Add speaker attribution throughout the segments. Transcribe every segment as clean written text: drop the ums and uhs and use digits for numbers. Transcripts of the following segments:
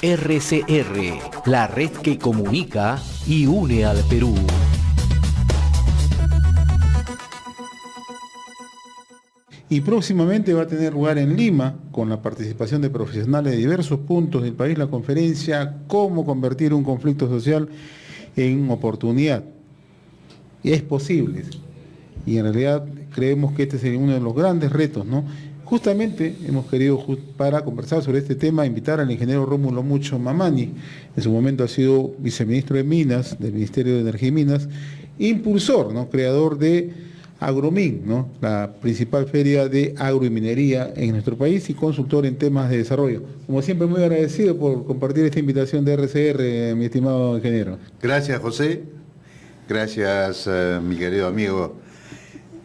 Speaker 1: RCR, la red que comunica y une al Perú.
Speaker 2: Y próximamente va a tener lugar en Lima, con la participación de profesionales de diversos puntos del país, la conferencia Cómo convertir un conflicto social en oportunidad. Y es posible. Y en realidad creemos que este sería uno de los grandes retos, ¿no? Justamente hemos querido, para conversar sobre este tema, invitar al ingeniero Rómulo Mucho Mamani. En su momento ha sido viceministro de Minas, del Ministerio de Energía y Minas, impulsor, ¿no?, creador de Agromin, ¿no?, la principal feria de agro y minería en nuestro país, y consultor en temas de desarrollo. Como siempre, muy agradecido por compartir esta invitación de RCR, mi estimado ingeniero.
Speaker 3: Gracias, José. Gracias, mi querido amigo.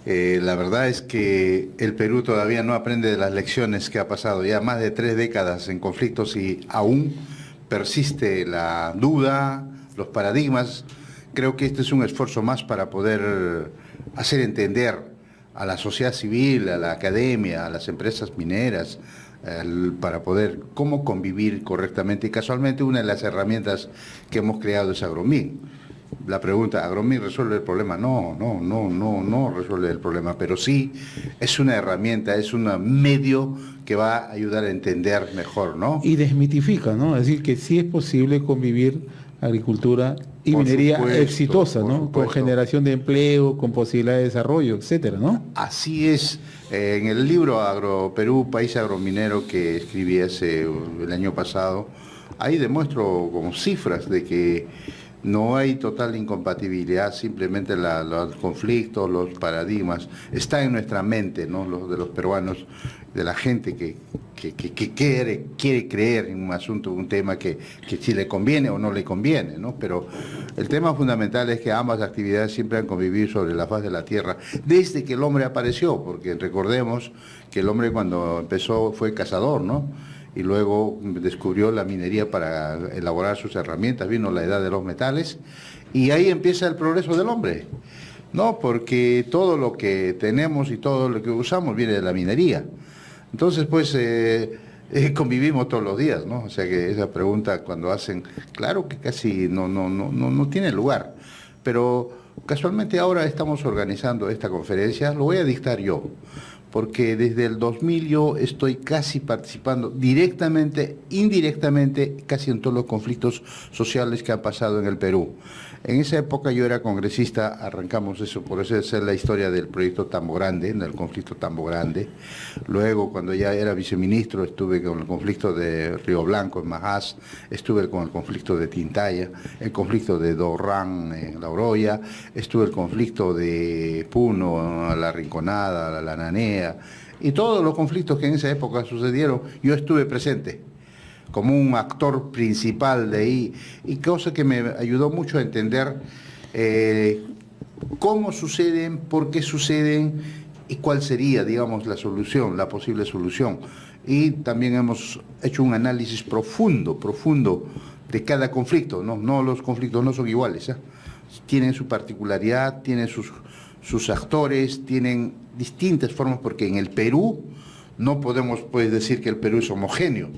Speaker 3: La verdad es que el Perú todavía no aprende de las lecciones que ha pasado ya más de 3 décadas en conflictos y aún persiste la duda, los paradigmas. Creo que este es un esfuerzo más para poder hacer entender a la sociedad civil, a la academia, a las empresas mineras, para poder cómo convivir correctamente. Y casualmente una de las herramientas que hemos creado es Agromin. La pregunta, ¿Agromin resuelve el problema? No resuelve el problema, pero sí es una herramienta, es un medio que va a ayudar a entender mejor, ¿no?
Speaker 2: Y desmitifica, ¿no? Es decir, que sí es posible convivir agricultura y minería exitosa, ¿no? Con generación de empleo, con posibilidad de desarrollo, etcétera, ¿no?
Speaker 3: Así es. En el libro Agro Perú, País Agrominero, que escribí el año pasado, ahí demuestro como cifras de que no hay total incompatibilidad, simplemente los conflictos, los paradigmas, está en nuestra mente, ¿no?, los de los peruanos, de la gente que quiere creer en un asunto, un tema que si le conviene o no le conviene, ¿no? Pero el tema fundamental es que ambas actividades siempre han convivido sobre la faz de la tierra, desde que el hombre apareció, porque recordemos que el hombre cuando empezó fue cazador, ¿no?, y luego descubrió la minería para elaborar sus herramientas, vino la edad de los metales, y ahí empieza el progreso del hombre, ¿no? Porque todo lo que tenemos y todo lo que usamos viene de la minería. Entonces, pues, convivimos todos los días, ¿no? O sea que esa pregunta cuando hacen, claro que casi no tiene lugar, pero casualmente ahora estamos organizando esta conferencia, lo voy a dictar yo, porque desde el 2000 yo estoy casi participando directamente, indirectamente, casi en todos los conflictos sociales que han pasado en el Perú. En esa época yo era congresista, arrancamos eso, por eso es la historia del proyecto Tambo Grande, del conflicto Tambo Grande. Luego, cuando ya era viceministro, estuve con el conflicto de Río Blanco, en Majás, estuve con el conflicto de Tintaya, el conflicto de Dorrán, en La Oroya, estuve el conflicto de Puno, La Rinconada, La Nanea, y todos los conflictos que en esa época sucedieron, yo estuve presente como un actor principal de ahí, y cosa que me ayudó mucho a entender cómo suceden, por qué suceden y cuál sería, digamos, la solución, la posible solución. Y también hemos hecho un análisis profundo de cada conflicto, ¿no? Los conflictos no son iguales, ¿eh? Tienen su particularidad, tienen sus actores, tienen distintas formas, porque en el Perú no podemos, pues, decir que el Perú es homogéneo.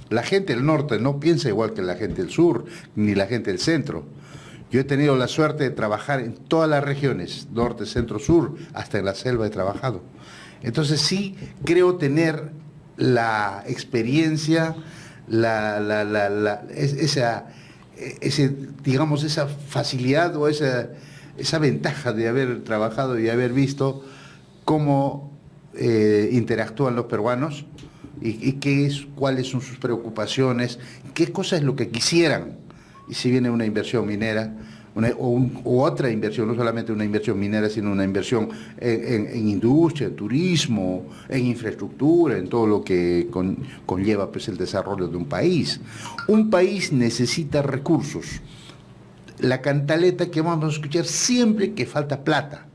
Speaker 3: La gente del norte no piensa igual que la gente del sur, ni la gente del centro. Yo he tenido la suerte de trabajar en todas las regiones, norte, centro, sur, hasta en la selva he trabajado. Entonces sí creo tener la experiencia, digamos, esa facilidad o esa ventaja de haber trabajado y haber visto cómo interactúan los peruanos, y cuáles son sus preocupaciones, qué cosa es lo que quisieran, y si viene una inversión minera, o otra inversión, no solamente una inversión minera, sino una inversión en industria, en turismo, en infraestructura, en todo lo que conlleva, pues, el desarrollo de un país. Un país necesita recursos. La cantaleta que vamos a escuchar siempre que falta plata.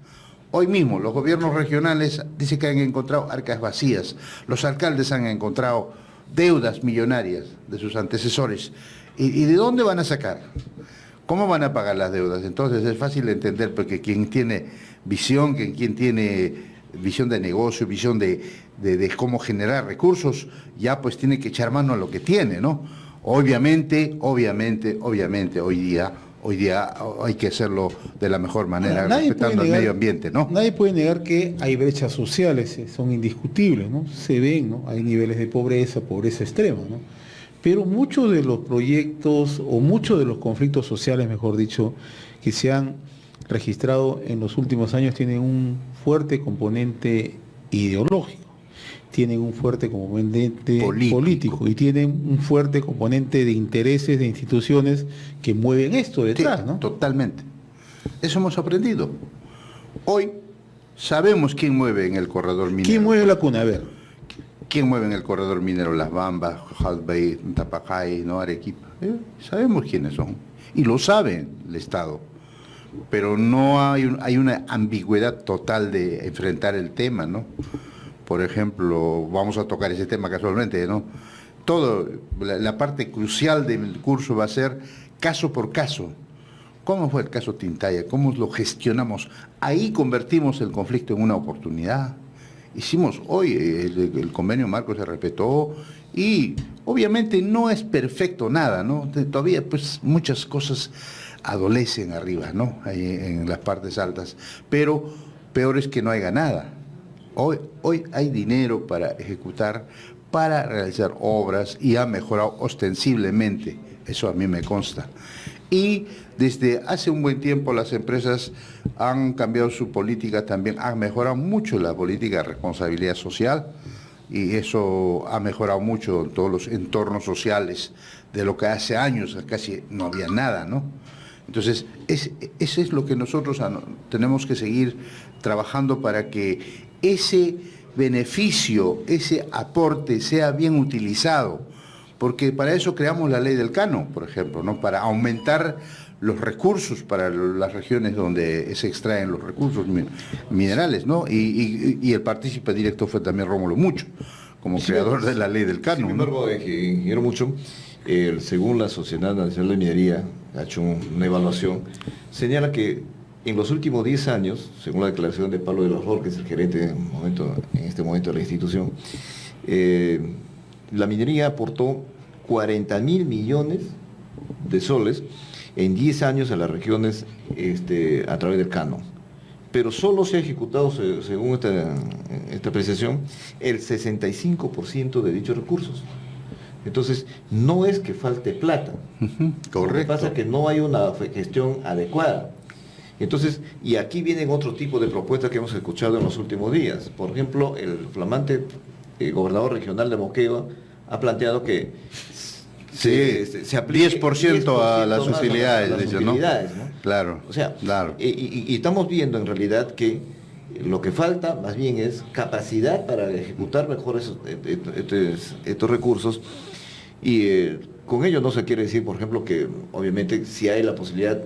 Speaker 3: Hoy mismo los gobiernos regionales dicen que han encontrado arcas vacías, los alcaldes han encontrado deudas millonarias de sus antecesores. ¿Y de dónde van a sacar? ¿Cómo van a pagar las deudas? Entonces es fácil entender, porque quien tiene visión, quien tiene visión de negocio, visión de cómo generar recursos, ya pues tiene que echar mano a lo que tiene, ¿no? Obviamente, hoy día hay que hacerlo de la mejor manera, respetando el medio ambiente, ¿no?
Speaker 2: Nadie puede negar que hay brechas sociales, son indiscutibles, ¿no? Se ven, ¿no? Hay niveles de pobreza extrema, ¿no? Pero muchos de los proyectos o muchos de los conflictos sociales, mejor dicho, que se han registrado en los últimos años tienen un fuerte componente ideológico, tienen un fuerte componente político y tienen un fuerte componente de intereses de instituciones que mueven esto detrás,
Speaker 3: sí,
Speaker 2: ¿no?
Speaker 3: Totalmente. Eso hemos aprendido. Hoy sabemos quién mueve en el corredor minero.
Speaker 2: ¿Quién mueve la Cunaver?
Speaker 3: ¿Quién mueve en el corredor minero? Las Bambas, Halbay, Tapajay, ¿no? Arequipa. Sabemos quiénes son. Y lo sabe el Estado. Pero no hay una ambigüedad total de enfrentar el tema, ¿no? Por ejemplo, vamos a tocar ese tema casualmente, ¿no? La parte crucial del curso va a ser caso por caso. ¿Cómo fue el caso Tintaya? ¿Cómo lo gestionamos? Ahí convertimos el conflicto en una oportunidad. Hicimos hoy, el convenio marco se respetó y obviamente no es perfecto nada, ¿no? Todavía pues muchas cosas adolecen arriba, ¿no? Ahí en las partes altas, pero peor es que no haya nada. Hoy hay dinero para ejecutar, para realizar obras y ha mejorado ostensiblemente, eso a mí me consta. Y desde hace un buen tiempo las empresas han cambiado su política también, han mejorado mucho la política de responsabilidad social y eso ha mejorado mucho en todos los entornos sociales de lo que hace años casi no había nada, ¿no? Entonces, eso es lo que nosotros tenemos que seguir trabajando para que ese beneficio, ese aporte sea bien utilizado, porque para eso creamos la ley del Cano, por ejemplo, ¿no? Para aumentar los recursos para las regiones donde se extraen los recursos minerales, ¿no? Y el partícipe directo fue también Rómulo Mucho, como creador de la ley del Cano.
Speaker 4: Sin embargo, ingeniero Mucho, según la Sociedad Nacional de Minería, ha hecho una evaluación, señala que en los últimos 10 años, según la declaración de Pablo de la Flor, que es el gerente en este momento de la institución, la minería aportó 40.000 millones de soles en 10 años a las regiones a través del Cano. Pero solo se ha ejecutado, según esta apreciación, el 65% de dichos recursos. Entonces, no es que falte plata.
Speaker 3: Correcto.
Speaker 4: Lo que pasa es que no hay una gestión adecuada. Entonces, y aquí vienen otro tipo de propuestas que hemos escuchado en los últimos días. Por ejemplo, el flamante gobernador regional de Moquegua ha planteado que se aplique
Speaker 3: 10% a las utilidades,
Speaker 4: ¿no?
Speaker 3: Claro.
Speaker 4: O sea,
Speaker 3: claro.
Speaker 4: Y estamos viendo en realidad que lo que falta más bien es capacidad para ejecutar mejor estos recursos y con ello no se quiere decir, por ejemplo, que obviamente si hay la posibilidad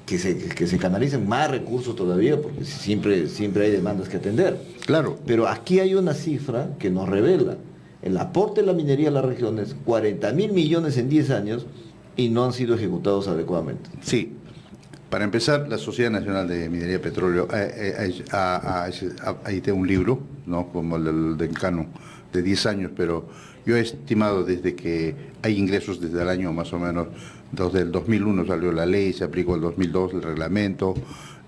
Speaker 4: que se canalicen más recursos todavía, porque siempre hay demandas que atender.
Speaker 3: Claro.
Speaker 4: Pero aquí hay una cifra que nos revela el aporte de la minería a las regiones, 40.000 millones en 10 años, y no han sido ejecutados adecuadamente.
Speaker 3: Sí. Para empezar, la Sociedad Nacional de Minería y Petróleo ha editado un libro, ¿no? Como el del Cano, de 10 años, pero yo he estimado desde que hay ingresos desde el año más o menos, desde el 2001 salió la ley, se aplicó el 2002 el reglamento,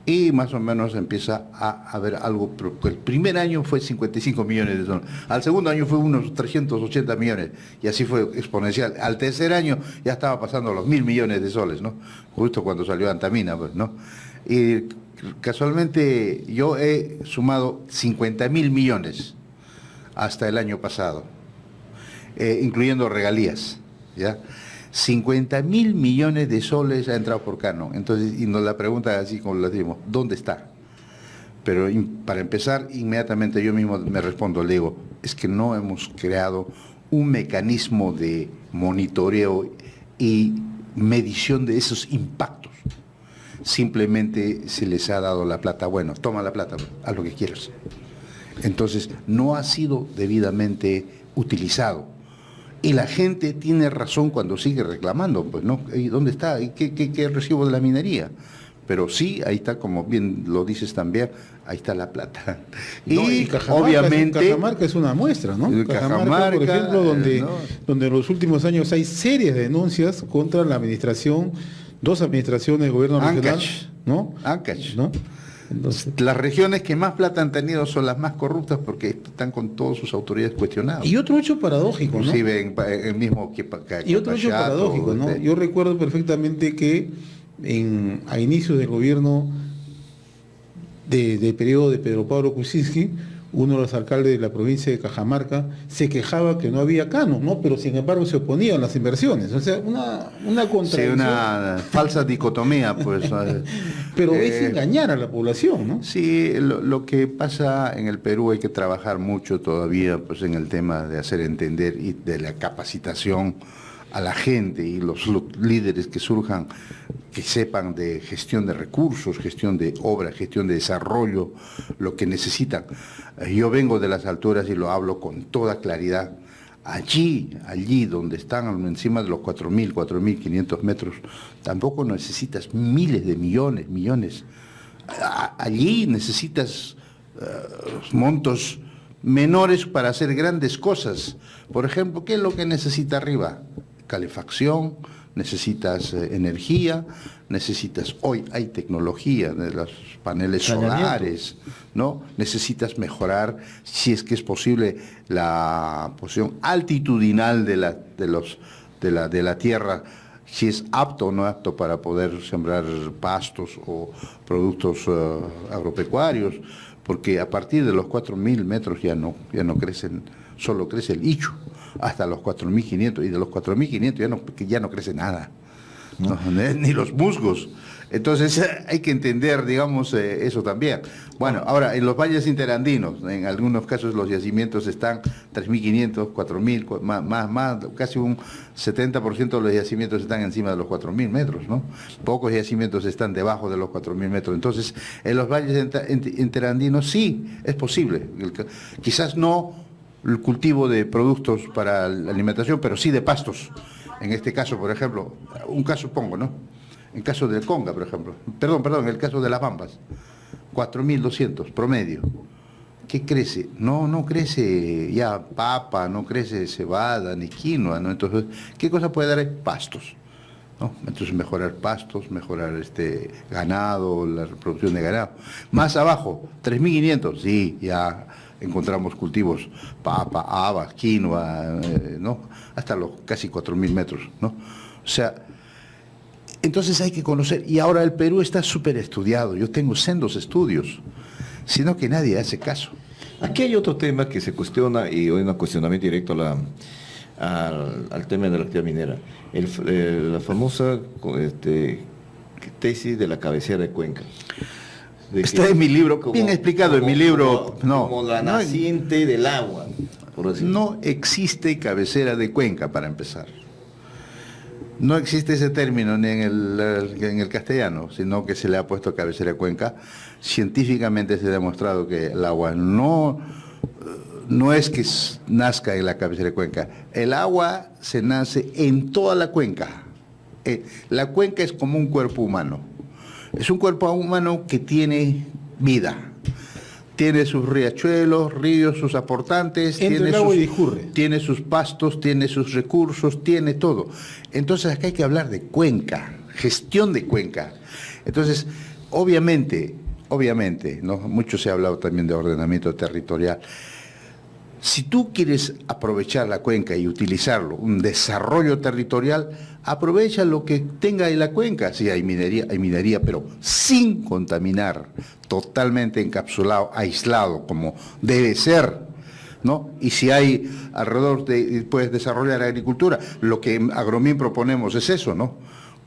Speaker 3: y más o menos empieza a haber algo. El primer año fue 55 millones de dólares, al segundo año fue unos 380 millones, y así fue exponencial. Al tercer año ya estaba pasando los 1.000 millones de soles, ¿no? Justo cuando salió Antamina, pues, ¿no? Y casualmente yo he sumado 50.000 millones hasta el año pasado, incluyendo regalías, ¿ya? 50.000 millones de soles ha entrado por Cano. Entonces, y nos la pregunta así como la decimos, ¿dónde está? Pero para empezar, inmediatamente yo mismo me respondo, le digo, es que no hemos creado un mecanismo de monitoreo y medición de esos impactos. Simplemente se les ha dado la plata, bueno, toma la plata, haz lo que quieras. Entonces, no ha sido debidamente utilizado. Y la gente tiene razón cuando sigue reclamando, pues, ¿no? ¿Y dónde está? ¿Y qué recibo de la minería? Pero sí, ahí está, como bien lo dices también, ahí está la plata.
Speaker 2: No,
Speaker 3: y
Speaker 2: Cajamarca
Speaker 3: obviamente...
Speaker 2: Cajamarca es una muestra, ¿no?
Speaker 3: Cajamarca,
Speaker 2: por ejemplo, donde,
Speaker 3: ¿no?
Speaker 2: donde en los últimos años hay serias denuncias contra la administración, dos administraciones del gobierno regional,
Speaker 3: Ancash.
Speaker 2: ¿no?
Speaker 3: Ancash.
Speaker 2: ¿No? Entonces,
Speaker 3: Las regiones que más plata han tenido son las más corruptas porque están con todas sus autoridades cuestionadas.
Speaker 2: y otro hecho paradójico, ¿no?
Speaker 3: Inclusive en el mismo
Speaker 2: Y otro hecho paradójico, ¿no? Yo recuerdo perfectamente que a inicios del gobierno del periodo de Pedro Pablo Kuczynski, uno de los alcaldes de la provincia de Cajamarca se quejaba que no había canon, ¿no? Pero sin embargo se oponían las inversiones. O sea, una contradicción.
Speaker 3: Sí, una falsa dicotomía, pues.
Speaker 2: Pero es engañar a la población, ¿no?
Speaker 3: Sí, lo que pasa en el Perú hay que trabajar mucho todavía pues en el tema de hacer entender y de la capacitación a la gente y los líderes que surjan, que sepan de gestión de recursos, gestión de obra, gestión de desarrollo, lo que necesitan. Yo vengo de las alturas y lo hablo con toda claridad. Allí donde están encima de los 4.000, 4.500 metros, tampoco necesitas miles de millones. Allí necesitas montos menores para hacer grandes cosas. Por ejemplo, ¿qué es lo que necesita arriba? Calefacción, necesitas energía, hoy hay tecnología de los paneles solares, ¿no? Necesitas mejorar, si es que es posible, la posición altitudinal de la tierra, si es apto o no apto para poder sembrar pastos o productos agropecuarios, porque a partir de los 4.000 metros ya no crecen, solo crece el ichu, hasta los 4.500, y de los 4.500 ya no crece nada, ¿no? Ni los musgos. Entonces hay que entender, digamos, eso también. Bueno, ahora, en los valles interandinos, en algunos casos los yacimientos están 3.500, 4.000, más, casi un 70% de los yacimientos están encima de los 4.000 metros, ¿no? Pocos yacimientos están debajo de los 4.000 metros. Entonces, en los valles interandinos sí es posible. Quizás no el cultivo de productos para la alimentación, pero sí de pastos. En este caso, por ejemplo, un caso pongo, ¿no? En caso del Conga, por ejemplo. Perdón, en el caso de las Bambas. 4.200 promedio. ¿Qué crece? No crece ya papa, no crece cebada, ni quinoa, ¿no? Entonces, ¿qué cosa puede dar? Pastos, ¿no? Entonces, mejorar pastos, mejorar ganado, la reproducción de ganado. Más abajo, 3.500, sí, ya encontramos cultivos, papa, habas, quinoa, ¿no? Hasta los casi 4.000 metros, ¿no? O sea, entonces hay que conocer, y ahora el Perú está súper estudiado, yo tengo sendos estudios, sino que nadie hace caso.
Speaker 4: Aquí hay otro tema que se cuestiona, y hoy un cuestionamiento directo al tema de la actividad minera. La famosa tesis de la cabecera de Cuenca.
Speaker 3: Está en mi libro, bien explicado en mi libro.
Speaker 4: Como la naciente del agua, por decir.
Speaker 3: No existe cabecera de Cuenca, para empezar. No existe ese término ni en el castellano, sino que se le ha puesto cabecera de Cuenca. Científicamente se ha demostrado que el agua no es que nazca en la cabecera de Cuenca. El agua se nace en toda la cuenca. La cuenca es como un cuerpo humano. Es un cuerpo humano que tiene vida. Tiene sus riachuelos, ríos, sus aportantes, tiene sus pastos, tiene sus recursos, tiene todo. Entonces acá hay que hablar de cuenca, gestión de cuenca. Entonces, obviamente, ¿no? Mucho se ha hablado también de ordenamiento territorial. Si tú quieres aprovechar la cuenca y utilizarlo, un desarrollo territorial, aprovecha lo que tenga en la cuenca. Sí, hay minería, pero sin contaminar, totalmente encapsulado, aislado, como debe ser, ¿no? Y si hay alrededor puedes desarrollar agricultura. Lo que en Agromín proponemos es eso, ¿no?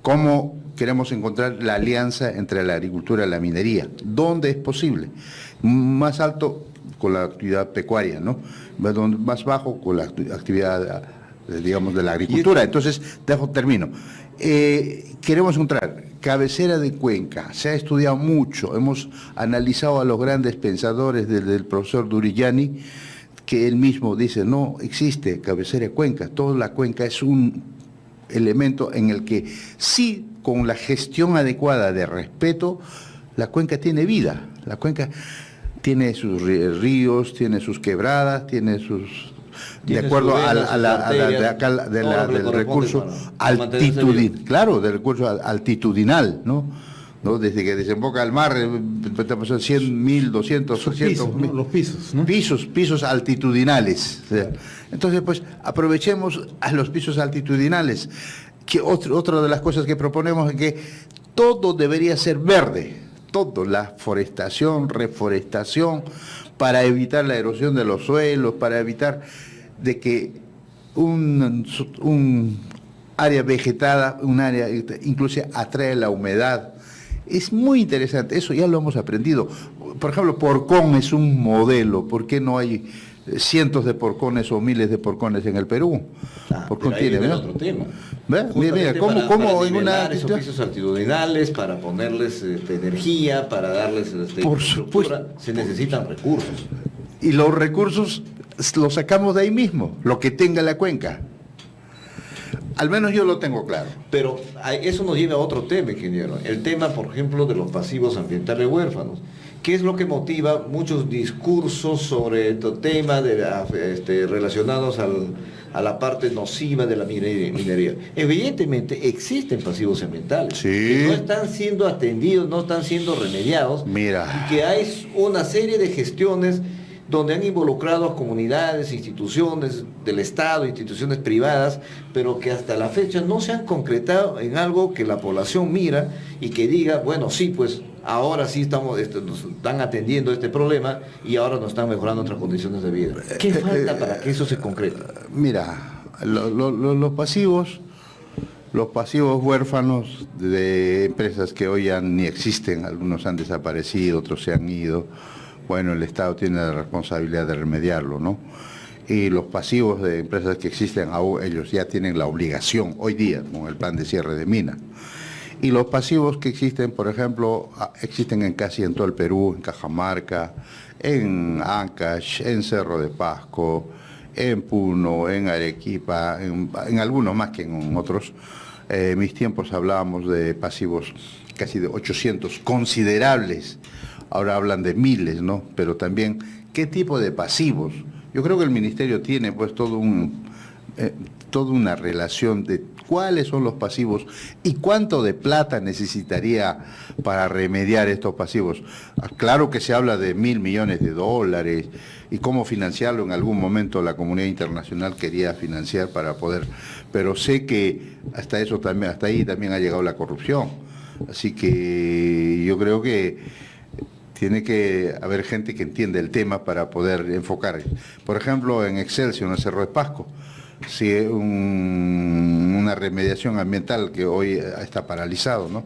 Speaker 3: ¿Cómo queremos encontrar la alianza entre la agricultura y la minería? ¿Dónde es posible? Más alto con la actividad pecuaria, ¿no? Más bajo con la actividad, digamos, de la agricultura. Entonces, termino. Queremos encontrar cabecera de cuenca. Se ha estudiado mucho, hemos analizado a los grandes pensadores desde el profesor Durillani, que él mismo dice, no existe cabecera de cuenca, toda la cuenca es un elemento en el que sí, con la gestión adecuada de respeto, la cuenca tiene vida. La cuenca tiene sus ríos, tiene sus quebradas, tiene sus... de acuerdo del recurso altitudinal, claro, del recurso altitudinal, ¿no? Desde que desemboca al mar, 100, 1000, 200, 300...
Speaker 2: pisos, ¿no? Los pisos, ¿no?
Speaker 3: Pisos altitudinales. Entonces, pues, aprovechemos a los pisos altitudinales. Que otra de las cosas que proponemos es que todo debería ser verde. Todo, la forestación, reforestación, para evitar la erosión de los suelos, para evitar de que un área vegetada, un área incluso atrae la humedad. Es muy interesante, eso ya lo hemos aprendido. Por ejemplo, Porcón es un modelo. ¿Por qué no hay cientos de porcones o miles de porcones en el Perú?
Speaker 4: Porcón tiene otro tema.
Speaker 3: Mira, ¿cómo en una
Speaker 4: esos pisos altitudinales, para ponerles energía, para darles
Speaker 3: por supuesto,
Speaker 4: se necesitan recursos.
Speaker 3: Y los recursos los sacamos de ahí mismo, lo que tenga la cuenca. Al menos yo lo tengo claro.
Speaker 4: Pero eso nos lleva a otro tema, ingeniero. El tema, por ejemplo, de los pasivos ambientales huérfanos. ¿Qué es lo que motiva muchos discursos sobre este tema relacionados a la parte nociva de la minería? Evidentemente existen pasivos ambientales,
Speaker 3: sí,
Speaker 4: que no están siendo atendidos, no están siendo remediados.
Speaker 3: Mira.
Speaker 4: Y que hay una serie de gestiones donde han involucrado a comunidades, instituciones del Estado, instituciones privadas, pero que hasta la fecha no se han concretado en algo que la población mira y que diga, bueno, sí, pues ahora sí nos están atendiendo este problema y ahora nos están mejorando nuestras condiciones de vida. ¿Qué falta para que eso se concrete?
Speaker 3: Mira, los pasivos huérfanos de empresas que hoy ya ni existen, algunos han desaparecido, otros se han ido. Bueno, el Estado tiene la responsabilidad de remediarlo, ¿no? Y los pasivos de empresas que existen, ellos ya tienen la obligación, hoy día, con el plan de cierre de mina. Y los pasivos que existen, por ejemplo, existen casi en todo el Perú, en Cajamarca, en Ancash, en Cerro de Pasco, en Puno, en Arequipa, en algunos más que en otros. En mis tiempos hablábamos de pasivos casi de 800, considerables. Ahora hablan de miles, ¿no? Pero también, ¿qué tipo de pasivos? Yo creo que el Ministerio tiene pues toda una relación de cuáles son los pasivos y cuánto de plata necesitaría para remediar estos pasivos. Claro que se habla de $1.000 millones y cómo financiarlo. En algún momento la comunidad internacional quería financiar para poder, pero sé que hasta ahí también ha llegado la corrupción. Así que yo creo que tiene que haber gente que entienda el tema para poder enfocar. Por ejemplo, en Excelsior, en el Cerro de Pasco, si una remediación ambiental que hoy está paralizado, ¿no?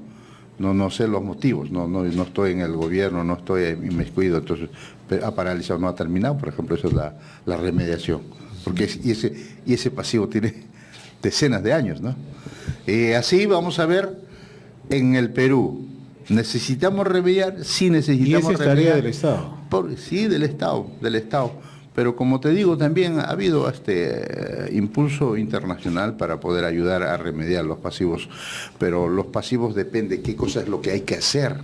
Speaker 3: No sé los motivos, no estoy en el gobierno, no estoy inmiscuido, entonces ha paralizado, no ha terminado, por ejemplo, esa es la remediación. Porque ese pasivo tiene decenas de años, ¿no? Así vamos a ver en el Perú. ¿Necesitamos remediar? Sí, necesitamos remediar.
Speaker 2: ¿Y esa es tarea del Estado?
Speaker 3: Sí, del Estado. Pero como te digo, también ha habido impulso internacional para poder ayudar a remediar los pasivos. Pero los pasivos depende qué cosa es lo que hay que hacer.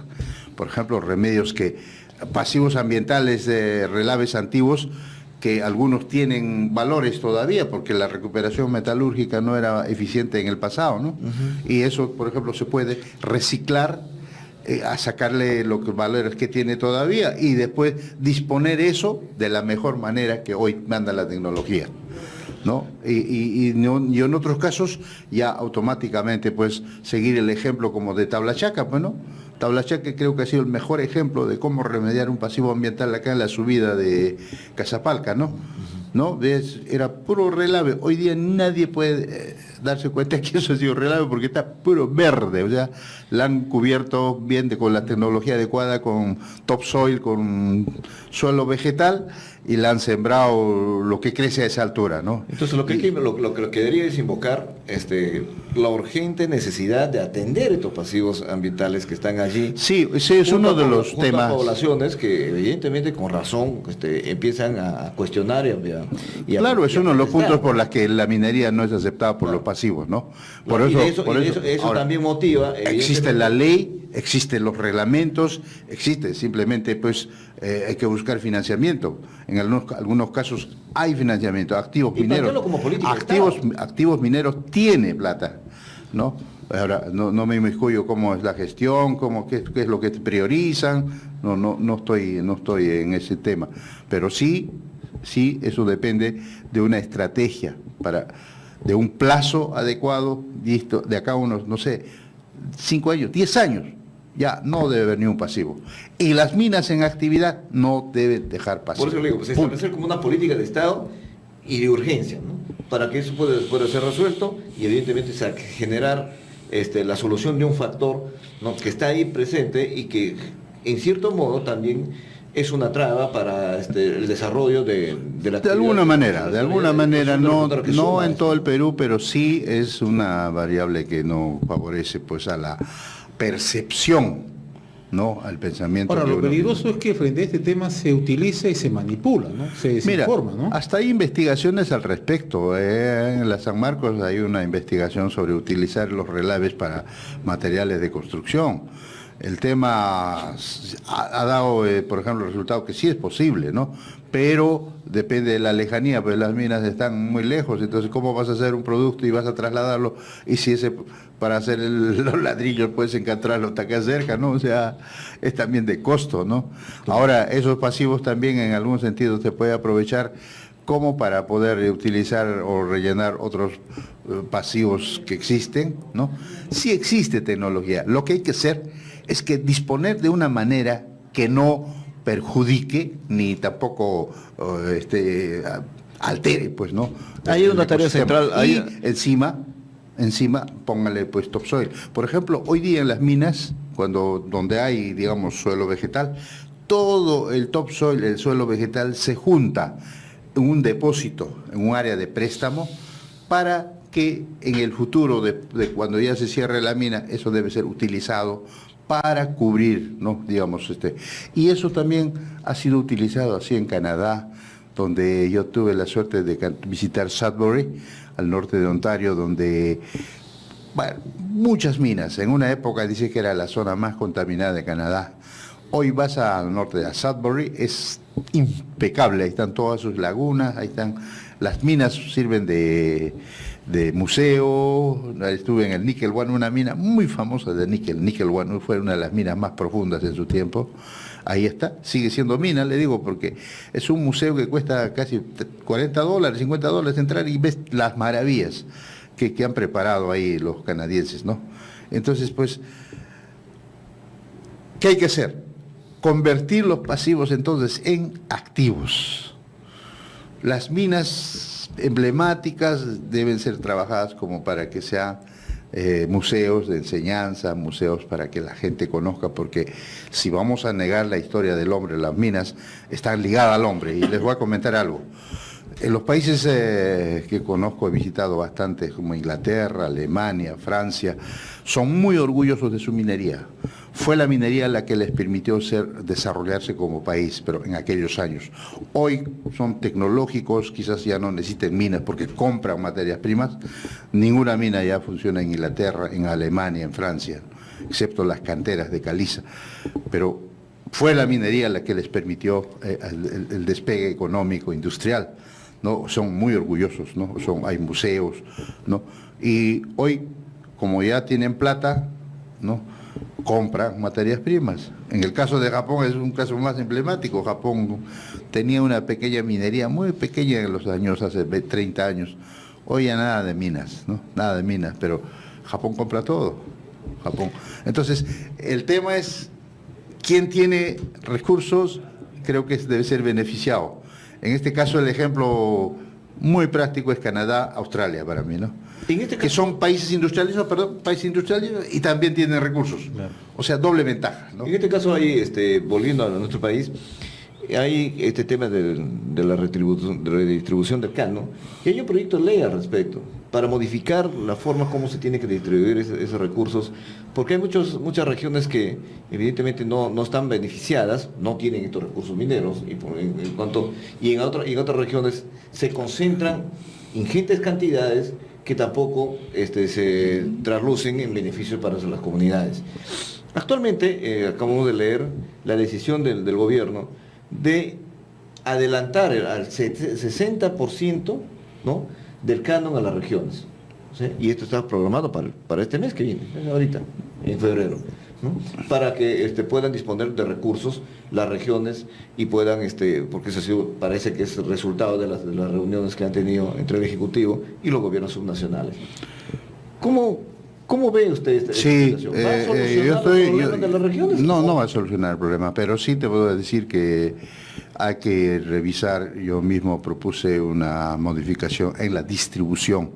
Speaker 3: Por ejemplo, pasivos ambientales de relaves antiguos, que algunos tienen valores todavía, porque la recuperación metalúrgica no era eficiente en el pasado, ¿no? Y eso, por ejemplo, se puede reciclar, a sacarle los valores que tiene todavía y después disponer eso de la mejor manera que hoy manda la tecnología, ¿no? Y en otros casos ya automáticamente pues seguir el ejemplo como de Tablachaca, pues, ¿no? Tablachaca creo que ha sido el mejor ejemplo de cómo remediar un pasivo ambiental acá en la subida de Casapalca, ¿no? Era puro relave. Hoy día nadie puede darse cuenta que eso ha sido relave porque está puro verde, o sea, la han cubierto bien con la tecnología adecuada, con topsoil, con suelo vegetal, y la han sembrado lo que crece a esa altura, ¿no?
Speaker 4: Entonces lo que debería es invocar la urgente necesidad de atender estos pasivos ambientales que están allí.
Speaker 3: Sí, ese es uno de los temas.
Speaker 4: Poblaciones que evidentemente con razón empiezan a cuestionar y
Speaker 3: Claro, es uno de los puntos por los que la minería no es aceptada por los pasivos, ¿no? Por
Speaker 4: eso
Speaker 3: Ahora,
Speaker 4: también motiva.
Speaker 3: existe la ley, existen los reglamentos, existe, simplemente pues hay que buscar financiamiento. En algunos casos hay financiamiento, activos
Speaker 4: Y
Speaker 3: mineros.
Speaker 4: como política de
Speaker 3: Activos mineros tiene plata, ¿no? Ahora, no me inmiscuyo cómo es la gestión, qué es lo que priorizan, no estoy en ese tema. Pero sí, eso depende de una estrategia, de un plazo adecuado, listo, de acá a unos, no sé, 5 años, 10 años, ya no debe haber ni un pasivo. Y las minas en actividad no deben dejar pasivo.
Speaker 4: Por eso le digo, pues establecer como una política de Estado y de urgencia, ¿no? Para que eso pueda ser resuelto y evidentemente generar la solución de un factor, ¿no?, que está ahí presente y que en cierto modo también es una traba para el desarrollo de la
Speaker 3: De alguna manera, no
Speaker 4: suma
Speaker 3: en todo el Perú, pero sí es una variable que no favorece pues a la percepción, ¿no? Al pensamiento.
Speaker 2: Ahora,
Speaker 3: que
Speaker 2: lo
Speaker 3: uno
Speaker 2: peligroso
Speaker 3: tiene.
Speaker 2: es que frente a este tema se utiliza y se manipula, ¿no? Se desinforma, ¿no?
Speaker 3: Hasta hay investigaciones al respecto. En la San Marcos hay una investigación sobre utilizar los relaves para materiales de construcción. El tema ha dado, por ejemplo, el resultado que sí es posible, ¿no? Pero depende de la lejanía, pues las minas están muy lejos, entonces ¿cómo vas a hacer un producto y vas a trasladarlo? Y si para hacer los ladrillos puedes encontrarlo hasta acá cerca, ¿no? O sea, es también de costo, ¿no? Ahora, esos pasivos también en algún sentido se puede aprovechar como para poder utilizar o rellenar otros pasivos que existen, ¿no? Sí existe tecnología, lo que hay que hacer es que disponer de una manera que no perjudique ni tampoco altere, pues, ¿no?
Speaker 4: Hay una tarea central.
Speaker 3: Y encima póngale pues topsoil. Por ejemplo, hoy día en las minas, donde hay, digamos, suelo vegetal, todo el topsoil, el suelo vegetal, se junta en un depósito, en un área de préstamo, para que en el futuro, de cuando ya se cierre la mina, eso debe ser utilizado para cubrir, ¿no? Digamos, y eso también ha sido utilizado así en Canadá, donde yo tuve la suerte de visitar Sudbury, al norte de Ontario, donde, bueno, muchas minas. En una época dice que era la zona más contaminada de Canadá. Hoy vas al norte de Sudbury, es impecable, ahí están todas sus lagunas, ahí están, las minas sirven de museo. Estuve en el Nickel One, una mina muy famosa de níquel. Nickel One fue una de las minas más profundas en su tiempo. Ahí está, sigue siendo mina, le digo, porque es un museo que cuesta casi $40, $50 entrar y ves las maravillas que han preparado ahí los canadienses, ¿no? Entonces, pues, ¿qué hay que hacer? Convertir los pasivos entonces en activos. Las minas emblemáticas deben ser trabajadas como para que sean museos de enseñanza, museos para que la gente conozca, porque si vamos a negar la historia del hombre, las minas están ligadas al hombre. Y les voy a comentar algo. En los países que conozco, he visitado bastante, como Inglaterra, Alemania, Francia, son muy orgullosos de su minería. Fue la minería la que les permitió desarrollarse como país, pero en aquellos años. Hoy son tecnológicos, quizás ya no necesiten minas porque compran materias primas. Ninguna mina ya funciona en Inglaterra, en Alemania, en Francia, excepto las canteras de caliza. Pero fue la minería la que les permitió el despegue económico, industrial, ¿no? Son muy orgullosos, ¿no? Hay museos, ¿no? Y hoy, como ya tienen plata, ¿no?, compran materias primas. En el caso de Japón es un caso más emblemático. Japón tenía una pequeña minería, muy pequeña en los años, hace 30 años. Hoy ya nada de minas, ¿no? Nada de minas, pero Japón compra todo. Japón. Entonces, el tema es, ¿quién tiene recursos? Creo que debe ser beneficiado. En este caso, el ejemplo muy práctico es Canadá, Australia para mí, ¿no? Que son países industrializados, y también tienen recursos. Claro. O sea, doble ventaja, ¿no?
Speaker 4: En este caso, hay, volviendo a nuestro país, hay este tema de la redistribución del CAN, ¿no? Y hay un proyecto de ley al respecto. para modificar la forma como se tiene que distribuir esos recursos, porque hay muchas regiones que evidentemente no están beneficiadas, no tienen estos recursos mineros, y en otras regiones se concentran ingentes cantidades que tampoco se traslucen en beneficios para las comunidades. Actualmente acabamos de leer la decisión del gobierno de adelantar al 60%, ¿no?, del canon a las regiones, ¿sí? Y esto está programado para este mes que viene, ahorita, en febrero, ¿no?, para que puedan disponer de recursos las regiones y puedan, porque eso parece que es el resultado de las reuniones que han tenido entre el Ejecutivo y los gobiernos subnacionales. ¿Cómo ve usted esta situación? ¿Va a solucionar los problemas de las regiones?
Speaker 3: No va a solucionar el problema, pero sí te puedo decir que hay que revisar. Yo mismo propuse una modificación en la distribución,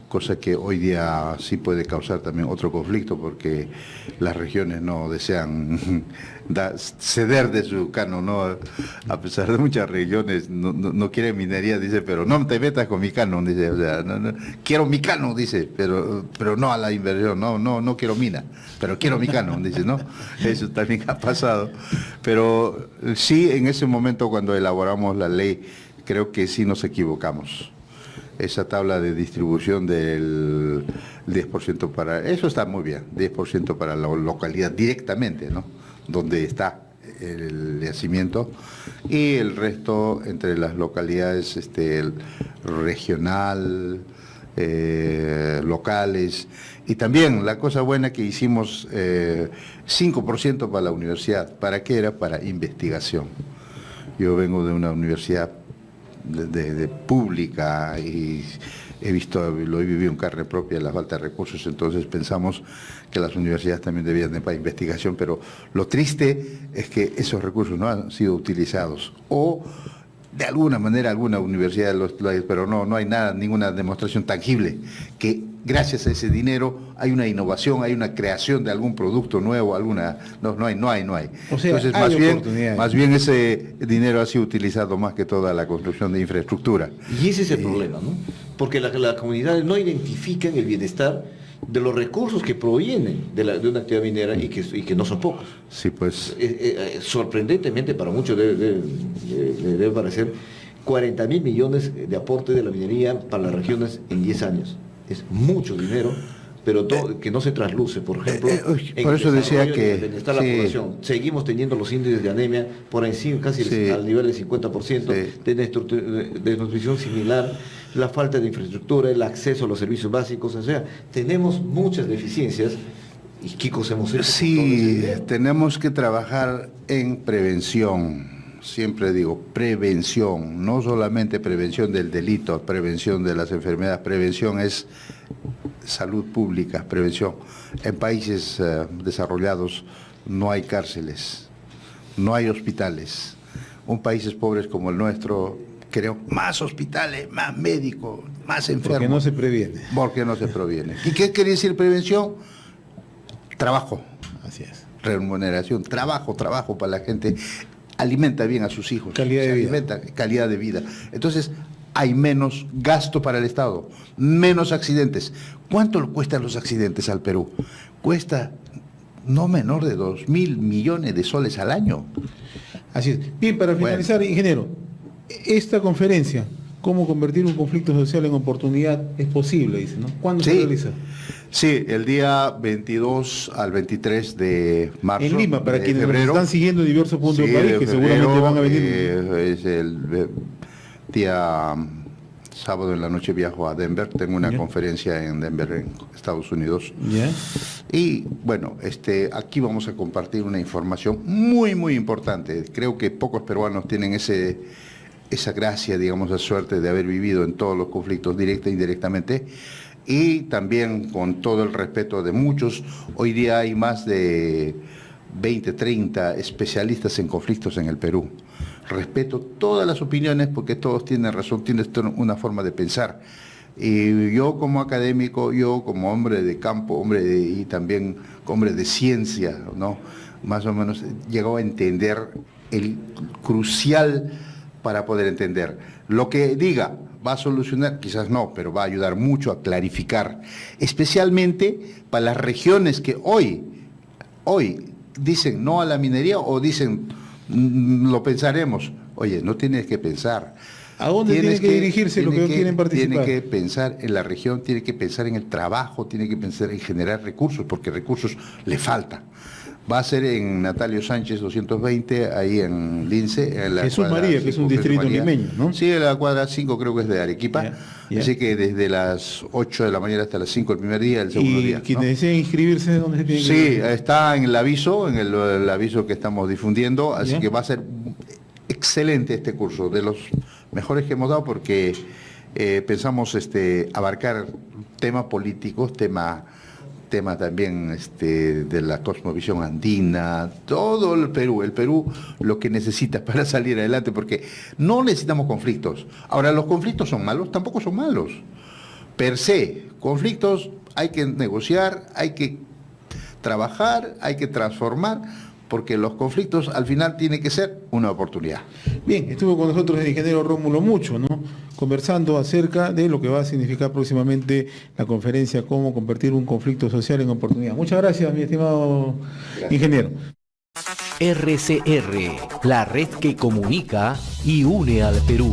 Speaker 3: cosa que hoy día sí puede causar también otro conflicto, porque las regiones no desean ceder de su canon, ¿no? A pesar de muchas regiones no quieren minería, dice, pero no te metas con mi canon, dice, o sea, no, quiero mi canon, dice, pero no a la inversión, no quiero mina, pero quiero mi canon, dice, ¿no? Eso también ha pasado, pero sí, en ese momento cuando elaboramos la ley, creo que sí nos equivocamos. Esa tabla de distribución del 10% para... Eso está muy bien, 10% para la localidad directamente, ¿no?, donde está el yacimiento, y el resto entre las localidades regional, locales, y también la cosa buena que hicimos 5% para la universidad. ¿Para qué era? Para investigación. Yo vengo de una universidad de pública y lo he vivido en carne propia, la falta de recursos, entonces pensamos que las universidades también debían de para investigación, pero lo triste es que esos recursos no han sido utilizados, o de alguna manera alguna universidad pero no hay nada, ninguna demostración tangible que gracias a ese dinero hay una innovación, hay una creación de algún producto nuevo, no hay.
Speaker 2: O sea,
Speaker 3: entonces más bien ese dinero ha sido utilizado más que toda la construcción de infraestructura.
Speaker 4: Y ese es el problema, ¿no? Porque las comunidades no identifican el bienestar de los recursos que provienen de una actividad minera y que no son pocos.
Speaker 3: Sí, pues.
Speaker 4: Sorprendentemente para muchos debe parecer 40.000 millones de aporte de la minería para las regiones en 10 años. Es mucho dinero, pero que no se trasluce, por ejemplo,
Speaker 3: por eso decía que
Speaker 4: el bienestar de la población. Seguimos teniendo los índices de anemia por encima, casi al nivel del 50%, de nutrición similar, la falta de infraestructura, el acceso a los servicios básicos, o sea, tenemos muchas deficiencias. ¿Y qué cosa hemos hecho?
Speaker 3: Sí, tenemos que trabajar en prevención. Siempre digo, prevención, no solamente prevención del delito, prevención de las enfermedades, prevención es salud pública, prevención. En países desarrollados no hay cárceles, no hay hospitales. En países pobres como el nuestro, creo, más hospitales, más médicos, más enfermos.
Speaker 2: Porque no se previene.
Speaker 3: Porque no se previene. ¿Y qué quiere decir prevención? Trabajo.
Speaker 2: Así es.
Speaker 3: Remuneración, trabajo para la gente. Alimenta bien a sus hijos.
Speaker 2: Calidad de vida.
Speaker 3: Calidad de vida. Entonces, hay menos gasto para el Estado, menos accidentes. ¿Cuánto cuestan los accidentes al Perú? Cuesta no menor de 2.000 millones de soles al año.
Speaker 2: Así es. Bien, para finalizar, ingeniero, esta conferencia, ¿cómo convertir un conflicto social en oportunidad? Es posible, dice, ¿no? ¿Cuándo se realiza?
Speaker 3: Sí, el día 22 al 23 de marzo.
Speaker 2: En Lima, para quienes nos están siguiendo en diversos puntos del país, que
Speaker 3: febrero,
Speaker 2: seguramente van a venir.
Speaker 3: Es el día sábado en la noche viajo a Denver, tengo una conferencia en Denver, en Estados Unidos. Y bueno, aquí vamos a compartir una información muy, muy importante. Creo que pocos peruanos tienen esa gracia, digamos, esa suerte de haber vivido en todos los conflictos directa e indirectamente. Y también con todo el respeto de muchos, hoy día hay más de 20, 30 especialistas en conflictos en el Perú. Respeto todas las opiniones porque todos tienen razón, tienen una forma de pensar. Y yo como académico, yo como hombre de campo, y también hombre de ciencia, ¿no?, más o menos llegó a entender el crucial para poder entender. Lo que diga va a solucionar, quizás no, pero va a ayudar mucho a clarificar, especialmente para las regiones que hoy dicen no a la minería o dicen lo pensaremos. Oye, no tienes que pensar.
Speaker 2: ¿A dónde tiene que dirigirse lo que quieren participar?
Speaker 3: Tiene que pensar en la región, tiene que pensar en el trabajo, tiene que pensar en generar recursos, porque recursos le faltan. Va a ser en Natalio Sánchez 220, ahí en Lince. En la
Speaker 2: Jesús María, que es un distrito limeño, ¿no?
Speaker 3: Sí, la cuadra 5 creo que es de Arequipa.
Speaker 2: Ya.
Speaker 3: Así que desde las 8 de la mañana hasta las 5 el primer día, el segundo día.
Speaker 2: ¿Y quienes deseen inscribirse, dónde se tienen que
Speaker 3: Sí,
Speaker 2: inscribir?
Speaker 3: está en el aviso, el aviso que estamos difundiendo, así
Speaker 2: Ya.
Speaker 3: que va a ser excelente este curso, de los mejores que hemos dado, porque pensamos abarcar temas políticos, tema también de la cosmovisión andina, todo el Perú lo que necesita para salir adelante, porque no necesitamos conflictos. Ahora, ¿los conflictos son malos? Tampoco son malos. Per se, conflictos hay que negociar, hay que trabajar, hay que transformar, porque los conflictos al final tienen que ser una oportunidad.
Speaker 2: Bien, estuvo con nosotros el ingeniero Rómulo Mucho, ¿no? Conversando acerca de lo que va a significar próximamente la conferencia, cómo convertir un conflicto social en oportunidad. Muchas gracias, mi estimado ingeniero.
Speaker 1: RCR, la red que comunica y une al Perú.